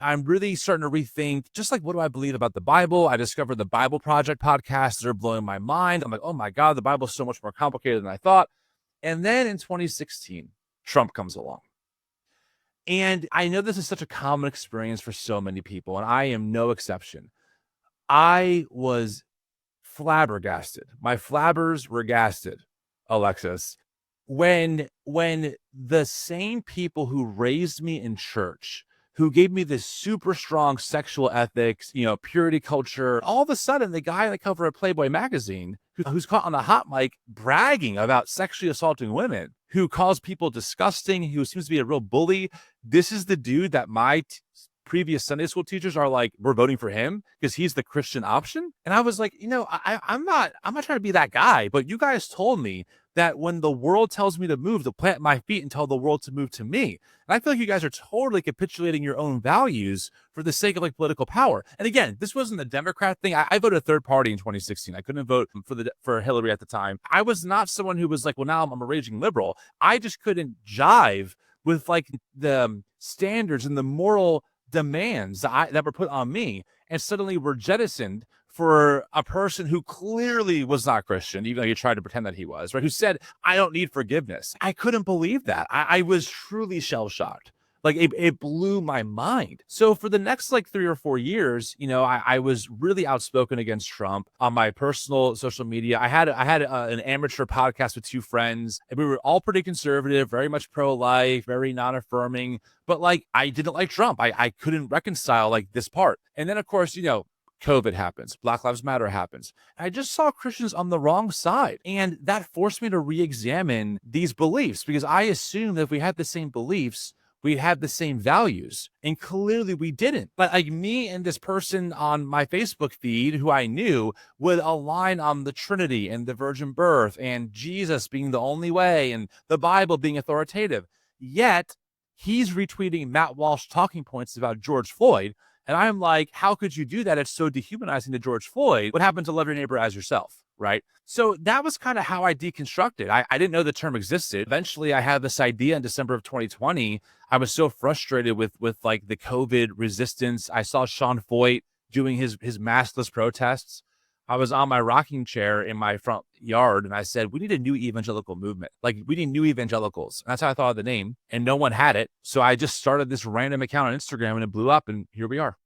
I'm really starting to rethink just like, what do I believe about the Bible? I discovered the Bible Project podcasts that are blowing my mind. I'm like, oh my God, the Bible's so much more complicated than I thought. And then in 2016, Trump comes along. And I know this is such a common experience for so many people, and I am no exception. I was flabbergasted. My flabbers were gasted, Alexis, when the same people who raised me in church, who gave me this super strong sexual ethics, purity culture, all of a sudden the guy on the cover of Playboy magazine who's caught on the hot mic bragging about sexually assaulting women, who calls people disgusting, who seems to be a real bully. This is the dude that my previous Sunday school teachers are like, we're voting for him because he's the Christian option. And I was like, I'm not trying to be that guy, but you guys told me that when the world tells me to move, to plant my feet and tell the world to move to me. And I feel like you guys are totally capitulating your own values for the sake of like political power. And again, this wasn't a Democrat thing. I voted third party in 2016. I couldn't vote for Hillary at the time. I was not someone who was like, well, now I'm a raging liberal. I just couldn't jive with like the standards and the moral demands that were put on me, and suddenly were jettisoned for a person who clearly was not Christian, even though he tried to pretend that he was, right? Who said, I don't need forgiveness. I couldn't believe that. I was truly shell-shocked. Like it blew my mind. So for the next like 3 or 4 years, I was really outspoken against Trump on my personal social media. I had an amateur podcast with 2 friends, and we were all pretty conservative, very much pro-life, very non-affirming. But like, I didn't like Trump. I couldn't reconcile like this part. And then of course, COVID happens. Black Lives Matter happens. And I just saw Christians on the wrong side. And that forced me to re-examine these beliefs, because I assumed that if we had the same beliefs, we'd have the same values. And clearly we didn't. But like, me and this person on my Facebook feed who I knew would align on the Trinity and the virgin birth and Jesus being the only way and the Bible being authoritative. Yet he's retweeting Matt Walsh talking points about George Floyd. And I'm like, how could you do that? It's so dehumanizing to George Floyd. What happened to love your neighbor as yourself, right? So that was kind of how I deconstructed. I didn't know the term existed. Eventually, I had this idea in December of 2020. I was so frustrated with like the COVID resistance. I saw Sean Foyt doing his maskless protests. I was on my rocking chair in my front yard, and I said, we need a new evangelical movement. Like, we need new evangelicals. And that's how I thought of the name, and no one had it. So I just started this random account on Instagram, and it blew up, and here we are.